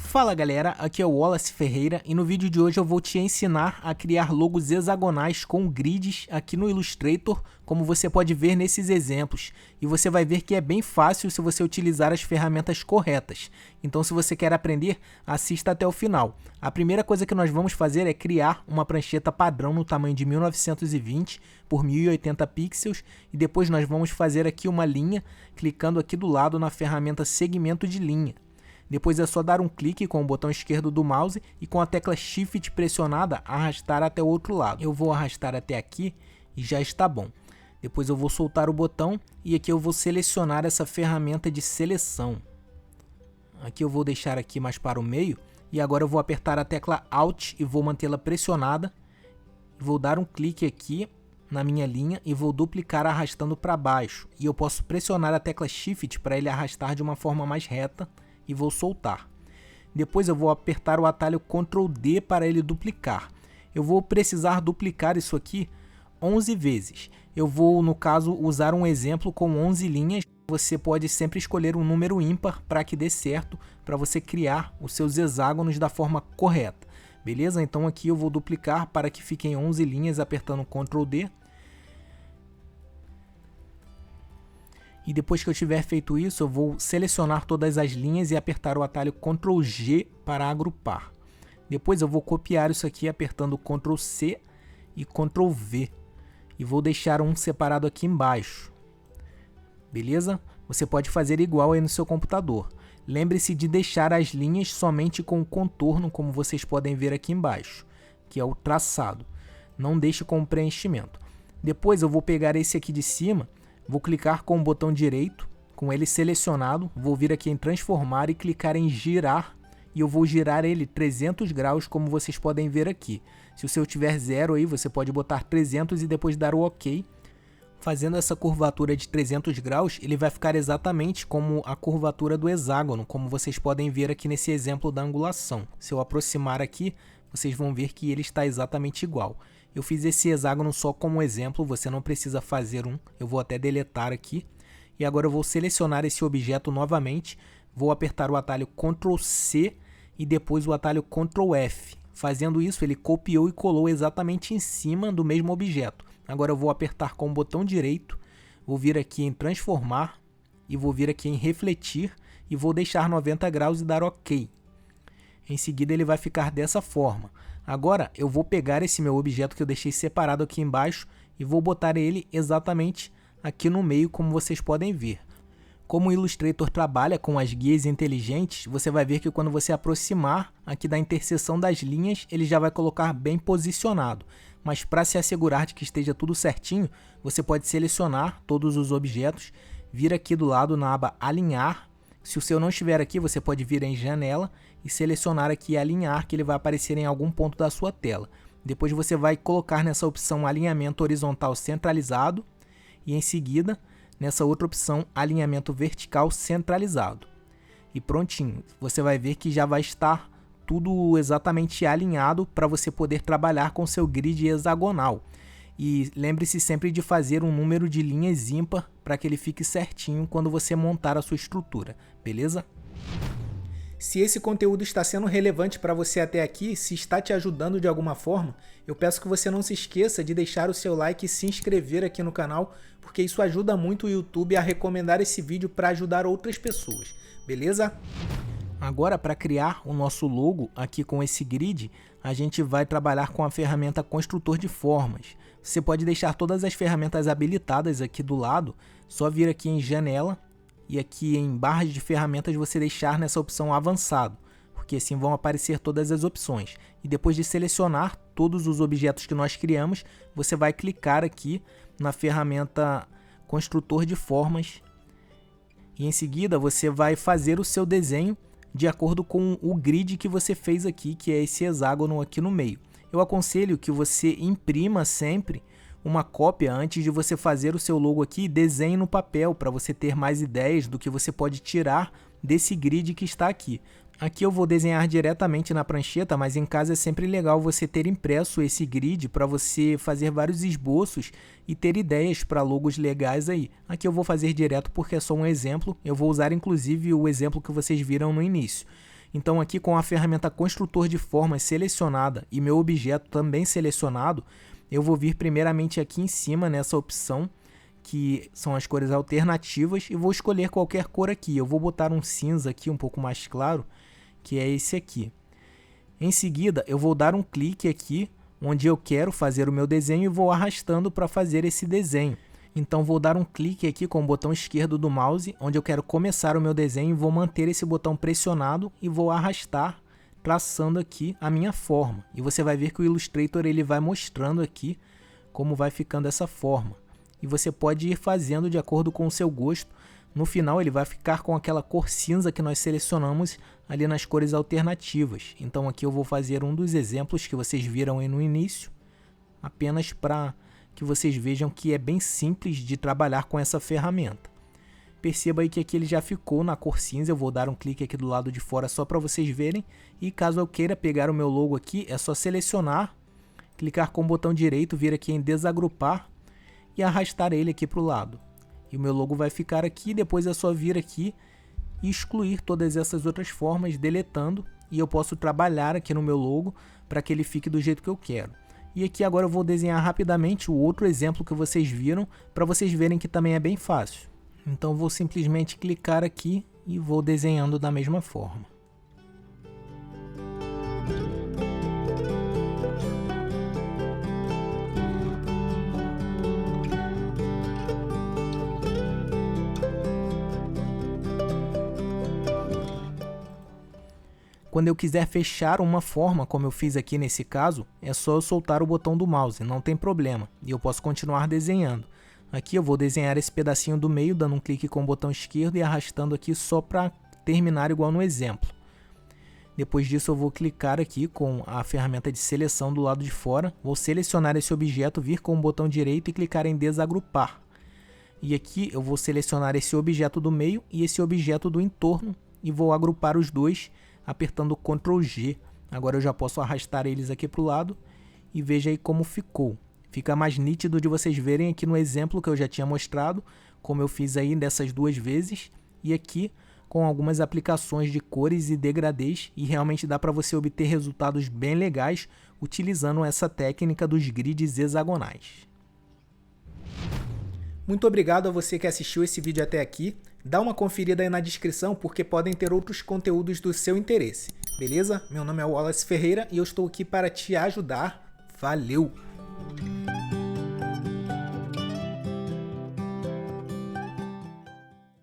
Fala galera, aqui é o Wallace Ferreira e no vídeo de hoje eu vou te ensinar a criar logos hexagonais com grids aqui no Illustrator, como você pode ver nesses exemplos. E você vai ver que é bem fácil se você utilizar as ferramentas corretas. Então se você quer aprender, assista até o final. A primeira coisa que nós vamos fazer é criar uma prancheta padrão no tamanho de 1920 por 1080 pixels e depois nós vamos fazer aqui uma linha, clicando aqui do lado na ferramenta segmento de linha. Depois é só dar um clique com o botão esquerdo do mouse e com a tecla Shift pressionada arrastar até o outro lado. Eu vou arrastar até aqui e já está bom. Depois eu vou soltar o botão e aqui eu vou selecionar essa ferramenta de seleção. Aqui eu vou deixar aqui mais para o meio e agora eu vou apertar a tecla Alt e vou mantê-la pressionada. Vou dar um clique aqui na minha linha e vou duplicar arrastando para baixo. E eu posso pressionar a tecla Shift para ele arrastar de uma forma mais reta. E vou soltar. Depois eu vou apertar o atalho Ctrl D para ele duplicar. Eu vou precisar duplicar isso aqui 11 vezes. Eu vou, no caso, usar um exemplo com 11 linhas. Você pode sempre escolher um número ímpar para que dê certo, para você criar os seus hexágonos da forma correta. Beleza? Então aqui eu vou duplicar para que fiquem 11 linhas apertando Ctrl D. E depois que eu tiver feito isso, eu vou selecionar todas as linhas e apertar o atalho Ctrl G para agrupar. Depois eu vou copiar isso aqui apertando Ctrl C e Ctrl V. E vou deixar um separado aqui embaixo. Beleza? Você pode fazer igual aí no seu computador. Lembre-se de deixar as linhas somente com o contorno, como vocês podem ver aqui embaixo, que é o traçado. Não deixe com o preenchimento. Depois eu vou pegar esse aqui de cima. Vou clicar com o botão direito, com ele selecionado, vou vir aqui em transformar e clicar em girar, e eu vou girar ele 300 graus, como vocês podem ver aqui. Se o seu tiver 0 aí, você pode botar 300 e depois dar o OK. Fazendo essa curvatura de 300 graus, ele vai ficar exatamente como a curvatura do hexágono, como vocês podem ver aqui nesse exemplo da angulação. Se eu aproximar aqui, vocês vão ver que ele está exatamente igual. Eu fiz esse hexágono só como exemplo, você não precisa fazer um. Eu vou até deletar aqui. E agora eu vou selecionar esse objeto novamente. Vou apertar o atalho Ctrl C e depois o atalho Ctrl F. Fazendo isso, ele copiou e colou exatamente em cima do mesmo objeto. Agora eu vou apertar com o botão direito. Vou vir aqui em transformar e vou vir aqui em refletir e vou deixar 90 graus e dar OK. Em seguida ele vai ficar dessa forma. Agora eu vou pegar esse meu objeto que eu deixei separado aqui embaixo e vou botar ele exatamente aqui no meio, como vocês podem ver. Como o Illustrator trabalha com as guias inteligentes, você vai ver que quando você aproximar aqui da interseção das linhas, ele já vai colocar bem posicionado. Mas para se assegurar de que esteja tudo certinho, você pode selecionar todos os objetos, vir aqui do lado na aba Alinhar. Se o seu não estiver aqui, você pode vir em Janela e selecionar aqui Alinhar, que ele vai aparecer em algum ponto da sua tela. Depois você vai colocar nessa opção Alinhamento Horizontal Centralizado e em seguida nessa outra opção Alinhamento Vertical Centralizado. E prontinho, você vai ver que já vai estar tudo exatamente alinhado para você poder trabalhar com seu grid hexagonal. E lembre-se sempre de fazer um número de linhas ímpar para que ele fique certinho quando você montar a sua estrutura, beleza? Se esse conteúdo está sendo relevante para você até aqui, se está te ajudando de alguma forma, eu peço que você não se esqueça de deixar o seu like e se inscrever aqui no canal, porque isso ajuda muito o YouTube a recomendar esse vídeo para ajudar outras pessoas, beleza? Agora, para criar o nosso logo aqui com esse grid, a gente vai trabalhar com a ferramenta Construtor de Formas. Você pode deixar todas as ferramentas habilitadas aqui do lado, só vir aqui em Janela e aqui em Barras de Ferramentas você deixar nessa opção Avançado, porque assim vão aparecer todas as opções. E depois de selecionar todos os objetos que nós criamos, você vai clicar aqui na ferramenta Construtor de Formas e em seguida você vai fazer o seu desenho de acordo com o grid que você fez aqui, que é esse hexágono aqui no meio. Eu aconselho que você imprima sempre uma cópia antes de você fazer o seu logo aqui e desenhe no papel para você ter mais ideias do que você pode tirar desse grid que está aqui. Aqui eu vou desenhar diretamente na prancheta, mas em casa é sempre legal você ter impresso esse grid para você fazer vários esboços e ter ideias para logos legais aí. Aqui eu vou fazer direto porque é só um exemplo, eu vou usar inclusive o exemplo que vocês viram no início. Então aqui com a ferramenta construtor de formas selecionada e meu objeto também selecionado, eu vou vir primeiramente aqui em cima nessa opção, que são as cores alternativas, e vou escolher qualquer cor aqui. Eu vou botar um cinza aqui um pouco mais claro, que é esse aqui. Em seguida, eu vou dar um clique aqui, onde eu quero fazer o meu desenho, e vou arrastando para fazer esse desenho. Então vou dar um clique aqui com o botão esquerdo do mouse, onde eu quero começar o meu desenho, e vou manter esse botão pressionado e vou arrastar, traçando aqui a minha forma. E você vai ver que o Illustrator ele vai mostrando aqui como vai ficando essa forma. E você pode ir fazendo de acordo com o seu gosto. No final ele vai ficar com aquela cor cinza que nós selecionamos ali nas cores alternativas. Então aqui eu vou fazer um dos exemplos que vocês viram aí no início, apenas para que vocês vejam que é bem simples de trabalhar com essa ferramenta. Perceba aí que aqui ele já ficou na cor cinza. Eu vou dar um clique aqui do lado de fora só para vocês verem. E caso eu queira pegar o meu logo aqui, é só selecionar, clicar com o botão direito, vir aqui em desagrupar e arrastar ele aqui para o lado. E o meu logo vai ficar aqui. Depois é só vir aqui e excluir todas essas outras formas, deletando. E eu posso trabalhar aqui no meu logo para que ele fique do jeito que eu quero. E aqui agora eu vou desenhar rapidamente o outro exemplo que vocês viram, para vocês verem que também é bem fácil. Então vou simplesmente clicar aqui e vou desenhando da mesma forma. Quando eu quiser fechar uma forma, como eu fiz aqui nesse caso, é só eu soltar o botão do mouse, não tem problema, e eu posso continuar desenhando. Aqui eu vou desenhar esse pedacinho do meio, dando um clique com o botão esquerdo e arrastando aqui só para terminar igual no exemplo. Depois disso eu vou clicar aqui com a ferramenta de seleção do lado de fora, vou selecionar esse objeto, vir com o botão direito e clicar em desagrupar. E aqui eu vou selecionar esse objeto do meio e esse objeto do entorno e vou agrupar os dois, apertando Ctrl G. Agora eu já posso arrastar eles aqui para o lado e veja aí como ficou. Fica mais nítido de vocês verem aqui no exemplo que eu já tinha mostrado, como eu fiz aí dessas duas vezes, e aqui com algumas aplicações de cores e degradês, e realmente dá para você obter resultados bem legais utilizando essa técnica dos grids hexagonais. Muito obrigado a você que assistiu esse vídeo até aqui. Dá uma conferida aí na descrição porque podem ter outros conteúdos do seu interesse. Beleza? Meu nome é Wallace Ferreira e eu estou aqui para te ajudar. Valeu!